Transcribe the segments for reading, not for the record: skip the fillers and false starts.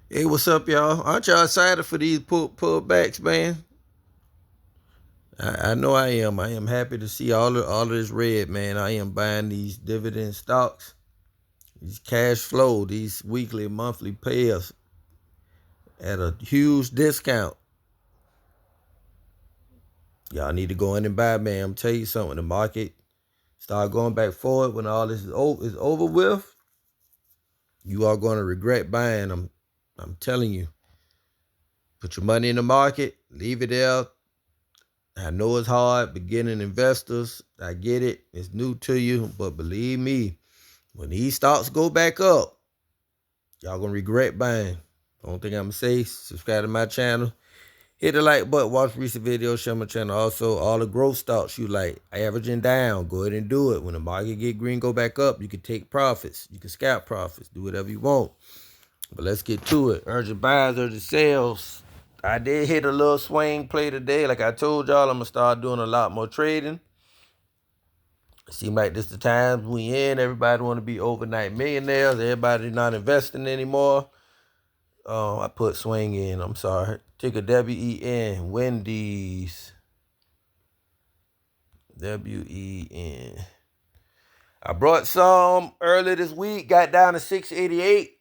Hey, what's up, y'all? Aren't y'all excited for these pullbacks, man? I know I am. I am happy to see all of this red, man. I am buying these dividend stocks, these cash flow, these weekly, monthly payers at a huge discount. Y'all need to go in and buy, man. I'm tell you something. The market start going back forward when all this is over with. You are going to regret buying them. I'm telling you. Put your money in the market, leave it there. I know it's hard, beginning investors. I get it. It's new to you. But believe me, when these stocks go back up, y'all gonna regret buying. Only thing I'm gonna say, subscribe to my channel. Hit the like button, watch recent videos, share my channel. Also, all the growth stocks you like, averaging down, go ahead and do it. When the market get green, go back up. You can take profits. You can scalp profits. Do whatever you want. But let's get to it. Urgent buys, urgent sales. I did hit a little swing play today. Like I told y'all, I'm going to start doing a lot more trading. It seems like this the times we in. Everybody want to be overnight millionaires. Everybody not investing anymore. I put swing in. I'm sorry. Ticker WEN. Wendy's. WEN. I brought some early this week. Got down to 688.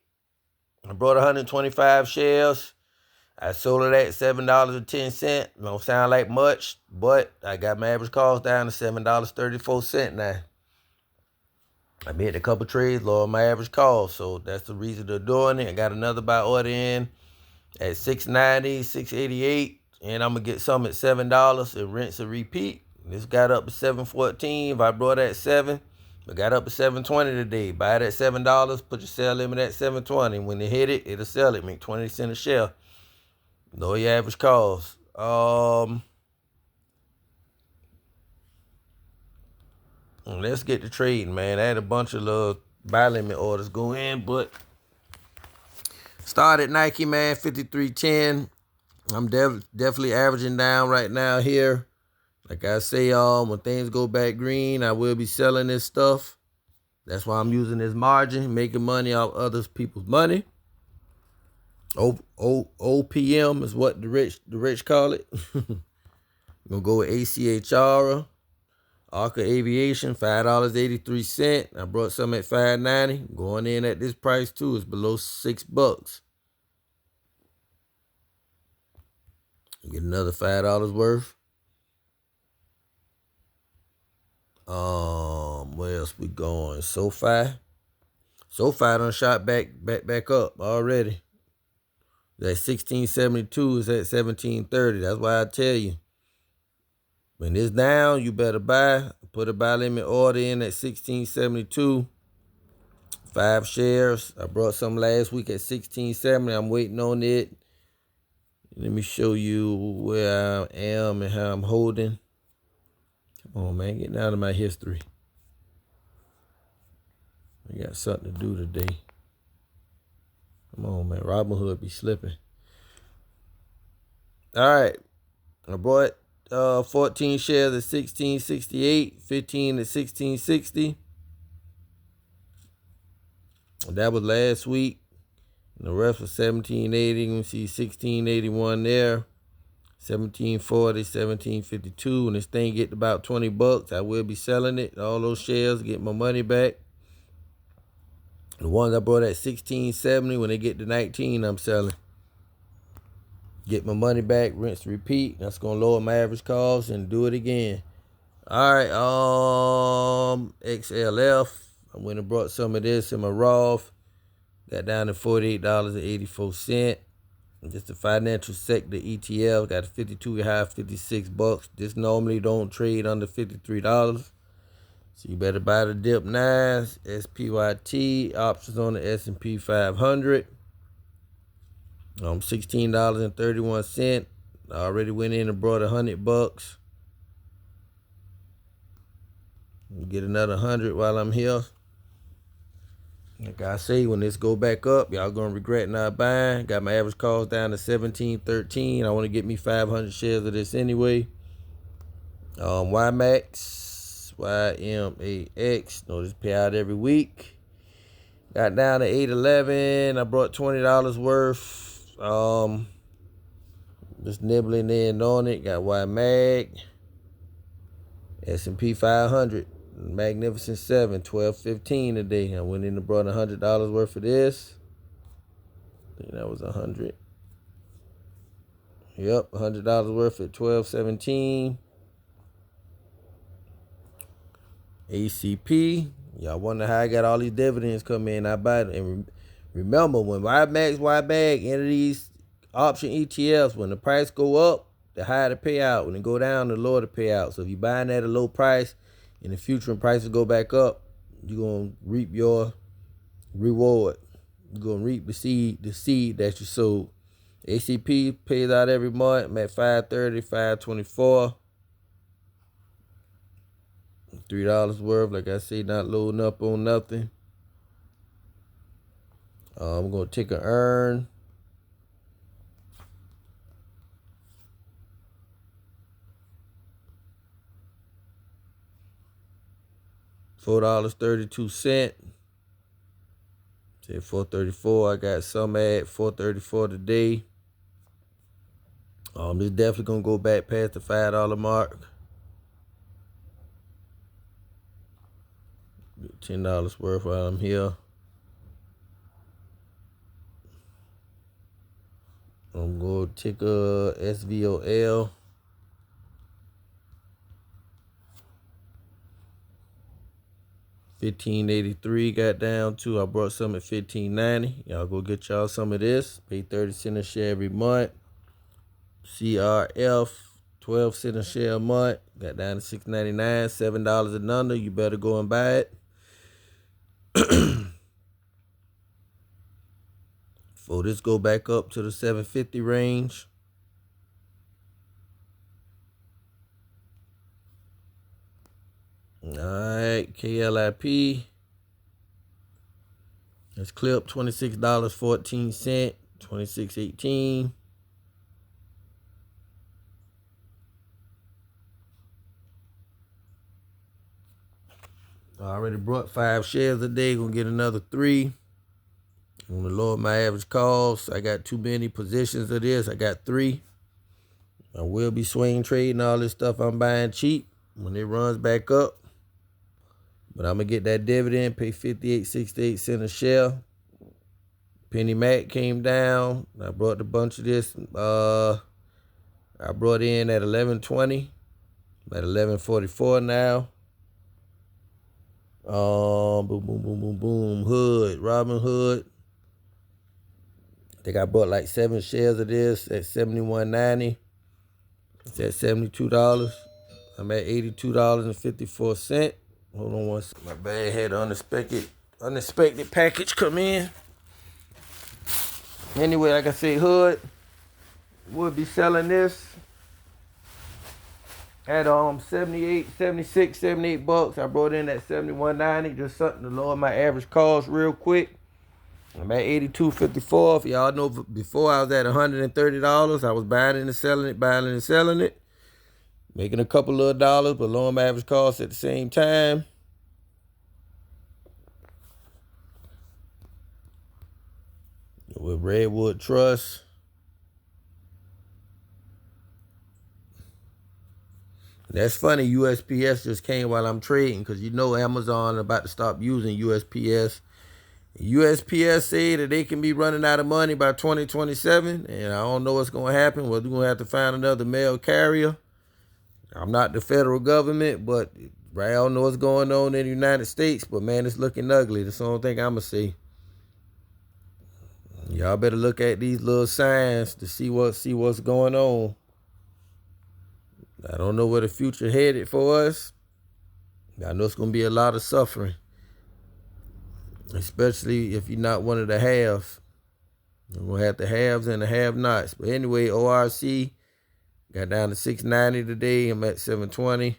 I brought 125 shares. I sold it at $7.10. Don't sound like much, but I got my average cost down to $7.34 now. I made a couple trades, lowered my average cost, so that's the reason they're doing it. I got another buy order in at $6.90, $6.88, and I'm gonna get some at $7 and rinse and repeat. This got up to $7.14. If I brought at $7, I got up to $7.20 today. Buy it at $7, put your sell limit at $7.20. When they hit it, it'll sell it, make 20 cents a share. Know your average cost. Let's get to trading, man. I had a bunch of little buy limit orders go in, but started Nike, man, 53.10. I'm definitely averaging down right now here. Like I say, when things go back green, I will be selling this stuff. That's why I'm using this margin, making money off other people's money. OPM is what the rich call it. Gonna go with ACHR, Arca Aviation, $5.83. I brought some at $5.90. Going in at this price too. It's below $6. Get another $5 worth. Where else we going? SoFi. SoFi done shot back up already. That 1672 is at 1730. That's why I tell you. When it's down, you better buy. Put a buy limit order in at 1672. 5 shares. I brought some last week at 1670. I'm waiting on it. Let me show you where I am and how I'm holding. Come on, man. Get down to my history. I got something to do today. Come on, man. Robinhood be slipping. All right. I brought 14 shares at 1668, 15 at 1660. That was last week. And the rest was 1780. You can see 1681 there. 1740, 1752. When this thing get to about $20, I will be selling it. All those shares, get my money back. The ones I brought at 1670, when they get to 19, I'm selling. Get my money back, rinse, repeat. That's gonna lower my average cost and do it again. All right, XLF. I went and brought some of this in my Roth. Got down to $48.84. Just the financial sector ETF. Got a 52 high, $56. This normally don't trade under $53. So you better buy the dip 9s, SPYT, options on the S&P 500. $16.31. I already went in and brought $100. Get another 100 while I'm here. Like I say, when this go back up, y'all gonna regret not buying. Got my average cost down to 1713. I want to get me 500 shares of this anyway. YMAX, YMAX. No, this pay out every week. Got down to 811. I brought $20 worth. Just nibbling in on it. Got Y Mag. S&P 500. Magnificent 7. 12.15 today. I went in and brought $100 worth of this. I think that was 100. Yep, $100 worth at 12.17. ACP. Y'all wonder how I got all these dividends come in. I buy it. And remember, when YMAX, YBAG enter these option ETFs, when the price go up, the higher the payout. When it go down, the lower the payout. So if you're buying at a low price, in the future when prices go back up, you're going to reap your reward. You're going to reap the seed that you sowed. ACP pays out every month. I'm at 530, 524. $3 worth, like I say, not loading up on nothing. I'm going to take an earn. $4.32. Say $4.34. I got some at $4.34 today. This definitely going to go back past the $5 mark. $10 worth while I'm here. I'm going to take a SVOL. $15.83 got down to. I brought some at $15.90. Y'all go get y'all some of this. Pay 30 cents a share every month. CRF, 12 cents a share a month. Got down to $6.99, $7 and under. You better go and buy it. Before this go back up to the 750 range. All right, KLIP. Let's clip $26.14, $26.18. I already brought 5 shares a day. Gonna get another 3. I'm gonna lower my average cost. I got too many positions of this. I got 3. I will be swing trading all this stuff I'm buying cheap when it runs back up. But I'm going to get that dividend, pay 58.68 cents a share. Penny Mac came down. I brought a bunch of this. I brought in at 11.20. I'm at 11.44 now. Boom, boom, boom, boom, boom. Hood, Robin Hood. I think I bought like 7 shares of this at $71.90. It's at $72. I'm at $82.54. Hold on one second. My bad, had an unexpected package come in. Anyway, like I said, Hood would be selling this at 78, 76, 78 bucks. I brought in at $71.90, just something to lower my average cost real quick. I'm at $82.54. If y'all know, before I was at $130. I was buying and selling it, making a couple of dollars, but lowering my average cost at the same time. With Redwood Trust. That's funny, USPS just came while I'm trading, because you know Amazon about to stop using USPS. USPS say that they can be running out of money by 2027, and I don't know what's going to happen. We're going to have to find another mail carrier. I'm not the federal government, but I don't know what's going on in the United States, but man, it's looking ugly. That's the only thing I'm going to say. Y'all better look at these little signs to see what's going on. I don't know where the future headed for us. I know it's going to be a lot of suffering, especially if you're not one of the haves. We're going to have the haves and the have-nots. But anyway, ORC got down to $6.90 today. I'm at $7.20.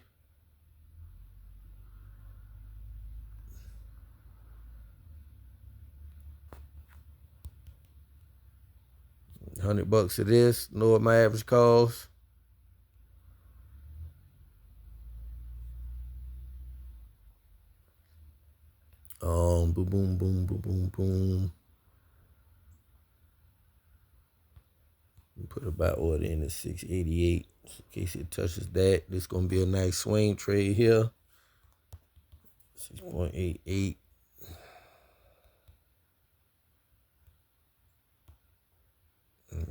$100 of this, lower my average cost. Boom, boom, boom, boom, boom, boom, boom. Put a buy order in at 688 in case it touches that. This is gonna be a nice swing trade here. 6.88.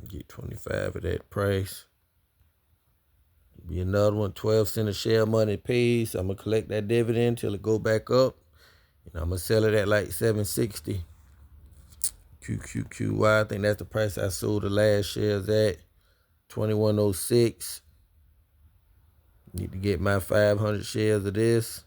Get 25 at that price. Be another one, 12 cents a share money pays. So I'm gonna collect that dividend till it go back up. And I'm gonna sell it at like 760. QQQY, I think that's the price I sold the last shares at. 2106. Need to get my 500 shares of this.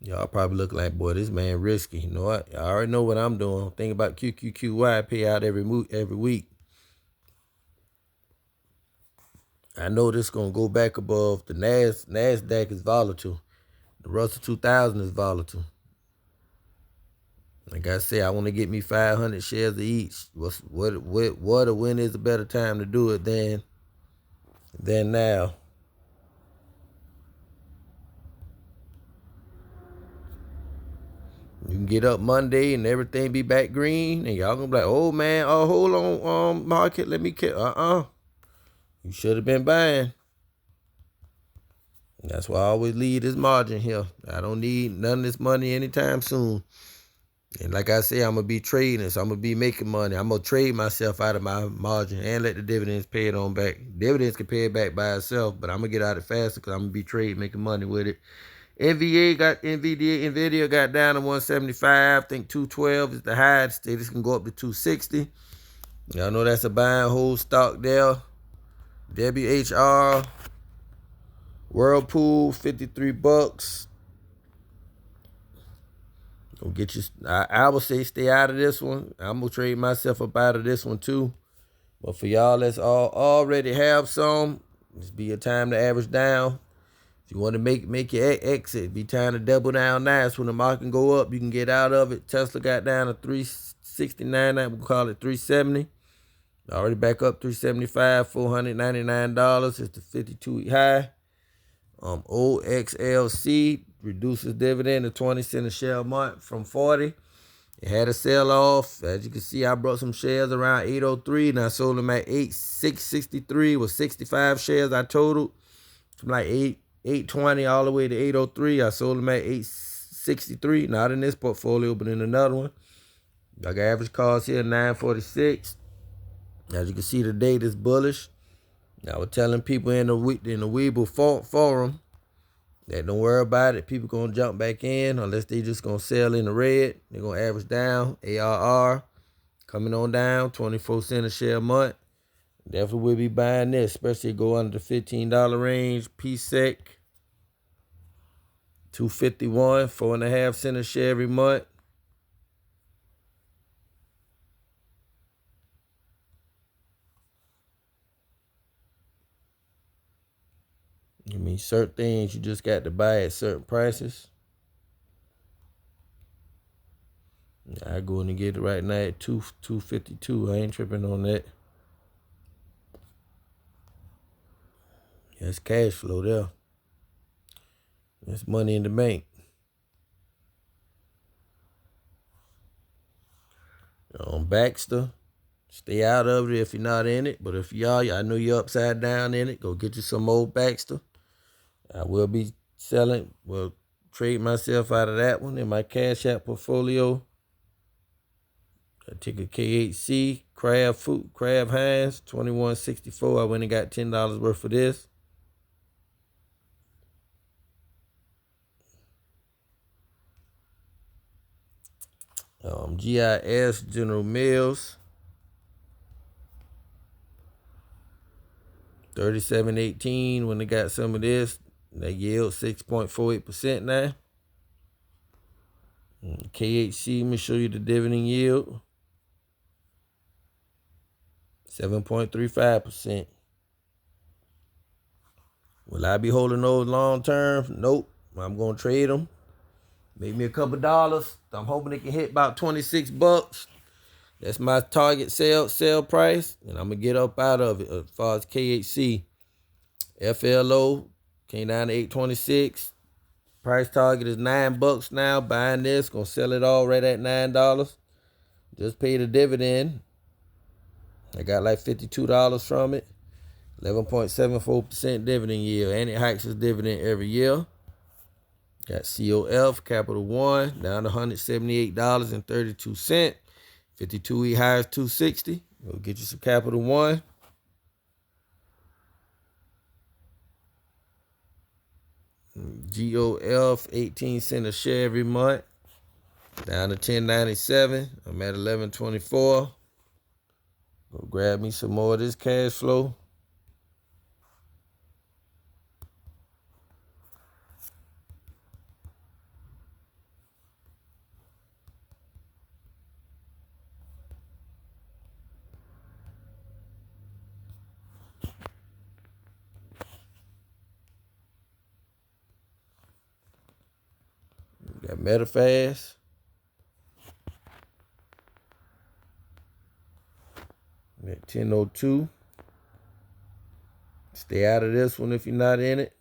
Y'all probably look like, boy, this man risky. You know what? I already know what I'm doing. Think about QQQY, pay out every week. I know this going to go back above. The NASDAQ is volatile. The Russell 2000 is volatile. Like I said, I want to get me 500 shares of each. What or when is a better time to do it than now? You can get up Monday and everything be back green, and y'all gonna be like, "Oh man, hold on, market, let me get." You should have been buying. And that's why I always leave this margin here. I don't need none of this money anytime soon. And like I said, I'm gonna be trading, so I'm gonna be making money. I'm gonna trade myself out of my margin and let the dividends pay it on back. Dividends can pay it back by itself, but I'm gonna get out of it faster because I'm gonna be trading, making money with it. NVIDIA got down to 175. I think 212 is the highest. This can go up to 260. Y'all know that's a buy and hold stock there. WHR, Whirlpool, $53. Go get you. I would say stay out of this one. I'm gonna trade myself up out of this one too. But for y'all that's already have some, this be a time to average down. If you want to make your exit, be time to double down nice. When the market can go up, you can get out of it. Tesla got down to 369. We'll call it 370. Already back up 375, $499. It's the 52-week high. OXLC reduces dividend to 20 cents a share a month from 40. It had a sell off. As you can see, I brought some shares around 803 and I sold them at 663 with 65 shares I totaled. From like 820 all the way to 803. I sold them at 863. Not in this portfolio, but in another one. I got average cost here 946. As you can see, the date is bullish. I was telling people in the Webull forum that don't worry about it. People gonna jump back in unless they just gonna sell in the red. They're gonna average down. ARR coming on down, 24 cents a share a month. Definitely will be buying this, especially go under the $15 range. PSEC 251, 4.5 cents a share every month. I mean, certain things you just got to buy at certain prices. I go in and get it right now at 252. I ain't tripping on that. That's cash flow there. That's money in the bank. Baxter, stay out of it if you're not in it. But if y'all, I know you're upside down in it, go get you some old Baxter. I will be selling, trade myself out of that one in my Cash App portfolio. I take a KHC, Kraft Heinz, $21.64. I went and got $10 worth of this. GIS, General Mills, $37.18 when they got some of this. They yield 6.48% now. KHC, let me show you the dividend yield. 7.35%. Will I be holding those long term? Nope. I'm going to trade them. Make me a couple dollars. I'm hoping it can hit about $26. That's my target sell price, and I'm gonna get up out of it. As far as KHC, FLO came down to 826. Price target is $9 now. Buying this, gonna sell it all right at $9. Just paid a dividend. I got like $52 from it. 11.74% dividend yield, and it hikes its dividend every year. Got COF, Capital One, down to $178.32. 52-week high is 260. Go get you some Capital One. GOF, 18 cents a share every month. Down to 10.97. I'm at 11.24. Go grab me some more of this cash flow. Got Metafast. At 10.02. Stay out of this one if you're not in it.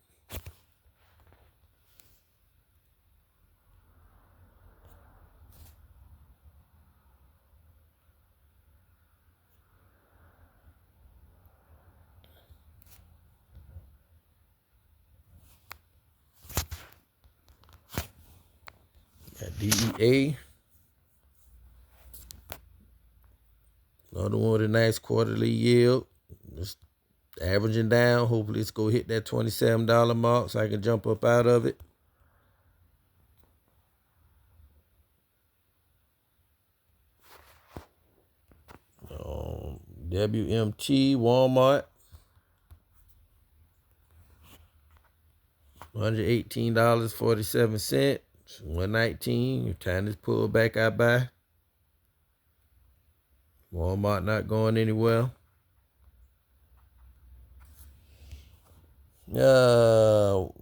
Got DEA. Another one with a nice quarterly yield. Just averaging down. Hopefully it's going to hit that $27 mark so I can jump up out of it. WMT, Walmart. $118.47. $119. Time this pull back, I buy. Walmart not going anywhere.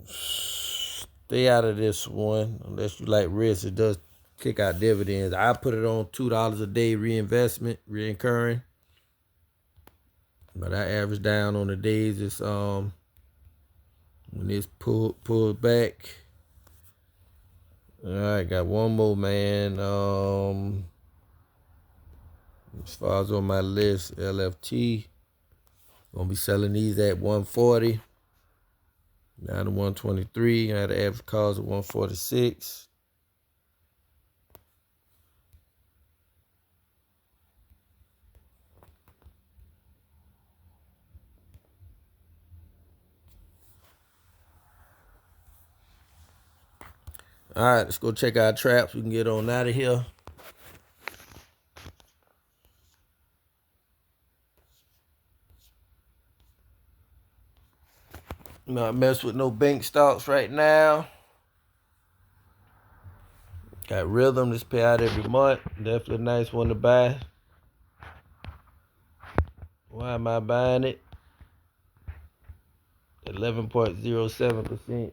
Stay out of this one unless you like risk. It does kick out dividends. I put it on $2 a day reinvestment, reoccurring. But I average down on the days it's when it's pulled back. All right, got one more, man. As far as on my list, LFT. Gonna be selling these at 140. Down to 123. I had an average cost of 146. All right, let's go check our traps. We can get on out of here. Not mess with no bank stocks right now. Got Rhythm that's pay out every month. Definitely a nice one to buy. Why am I buying it? 11.07%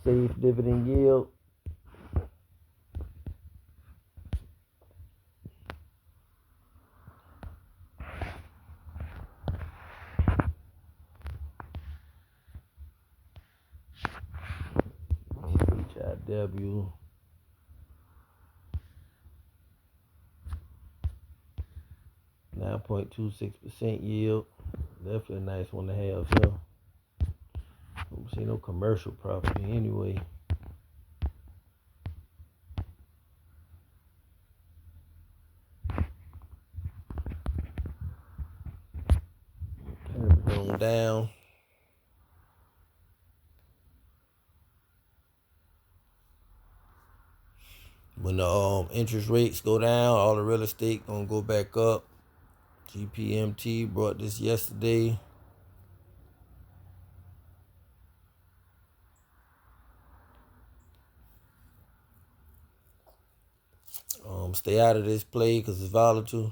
safe dividend yield. HIW. .26% yield. Definitely a nice one to have here. Don't see no commercial property anyway. Going down. When the interest rates go down, all the real estate gonna go back up. GPMT brought this yesterday. Stay out of this play because it's volatile.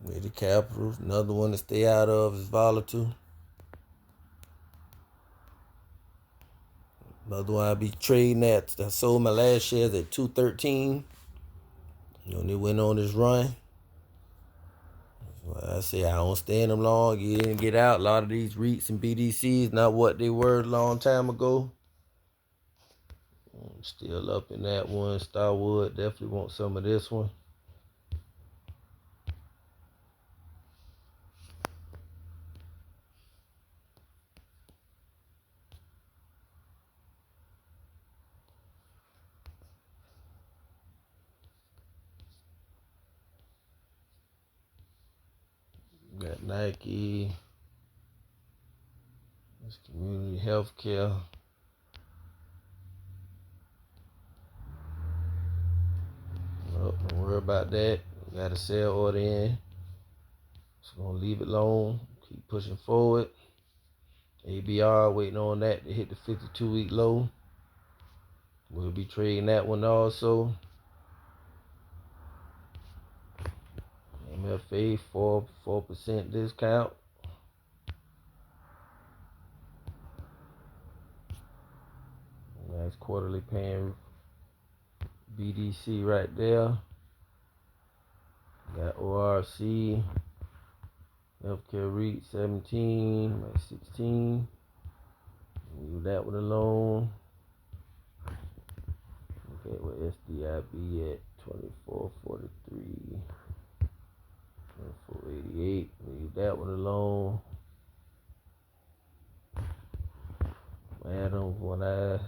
With the Capitals, another one to stay out of is volatile. Another one I be trading at. I sold my last shares at 213. They went on this run. I say I don't stay in them long. Get in and get out. A lot of these REITs and BDCs not what they were a long time ago. I'm still up in that one. Starwood definitely want some of this one. Got Nike. It's community healthcare. Well, don't worry about that. Got a sell order in. Just gonna leave it alone. Keep pushing forward. ABR waiting on that to hit the 52-week low. We'll be trading that one also. MFA 4% discount. That's quarterly paying BDC right there. Got ORC, Healthcare REIT 17, like 16. Leave that one alone. Okay, with SDIB at 2443, 2488. Leave that one alone. Adams, one eye.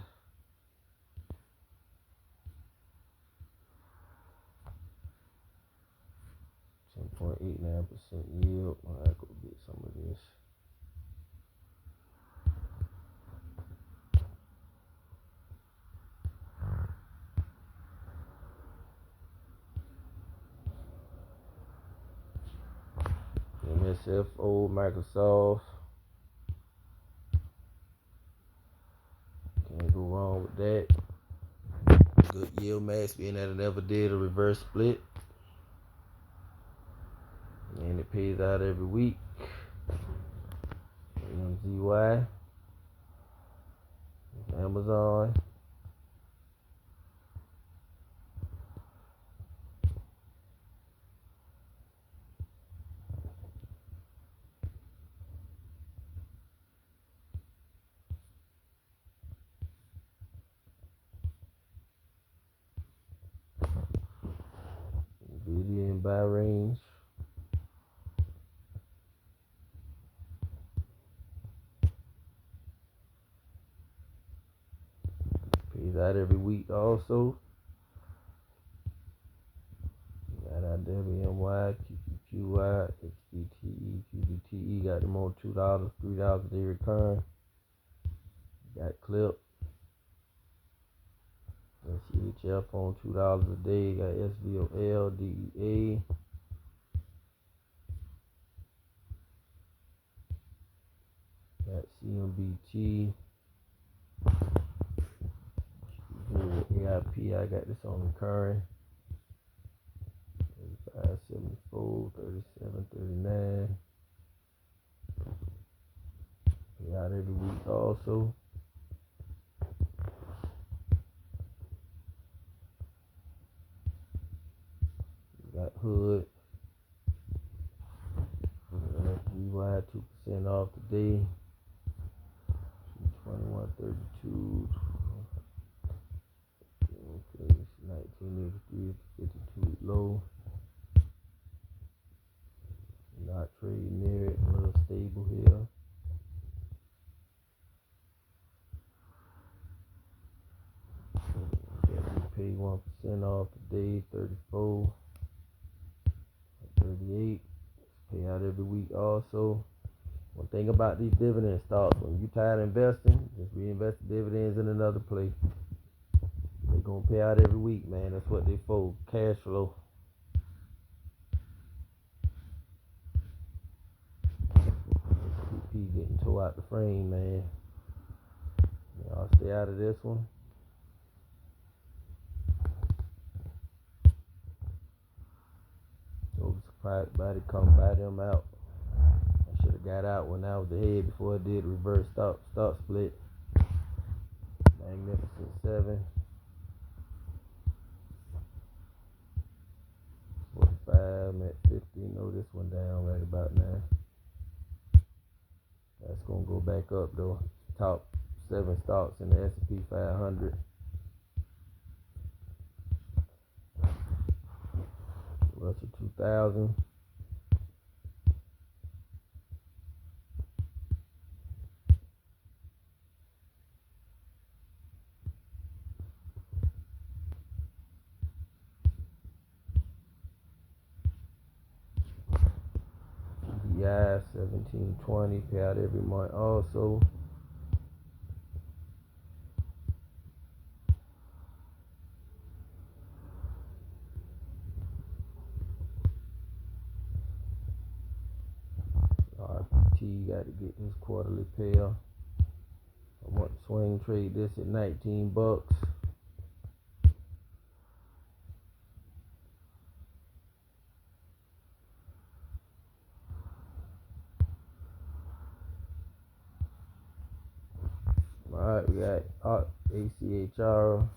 10.89% yield. I go get some of this. MSFO, Microsoft. Can't go wrong with that. Good yield max being that it never did a reverse split. And it pays out every week. AMZY. Amazon. Nvidia in buy range. Pays out every week also. Got IWMY, QQQY, XDTE, QDTE. Got them on $2, $3 a day return. Got Clip. CHF on $2 a day. Got SVOL, DEA. Got CMBT. AIP, I got this on recurring. 35.74, 37.39. Pay out every week also. Got Hood. FGY 2% off today. 21.32. Okay, 1983 52 low. Not trading near it. A little stable here. Pay 1% off today. 34. 38. Pay out every week also. One thing about these dividend stocks, when you tired of investing, just reinvest the dividends in another place. They gonna pay out every week, man. That's what they for. Cash flow. PP getting tore out the frame, man. Y'all stay out of this one. Those Probably come buy them out. I should have got out when I was ahead before I did reverse stock split. Magnificent 7. 45, I'm at 50. No, this one down right about now. That's gonna go back up though. Top 7 stocks in the S&P 500. Russell 2000. GDI 1720, pay out every month also. RPT got to get this quarterly payout. I want to swing trade this at 19 bucks. Alright, we got ACHR,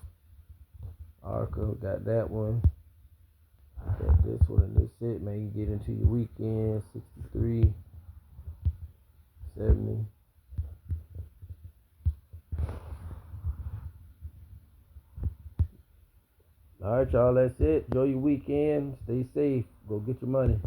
ARCA, got that one. Got this one, and this it, man. You get into your weekend, 63, 70. Alright, y'all, that's it. Enjoy your weekend. Stay safe. Go get your money.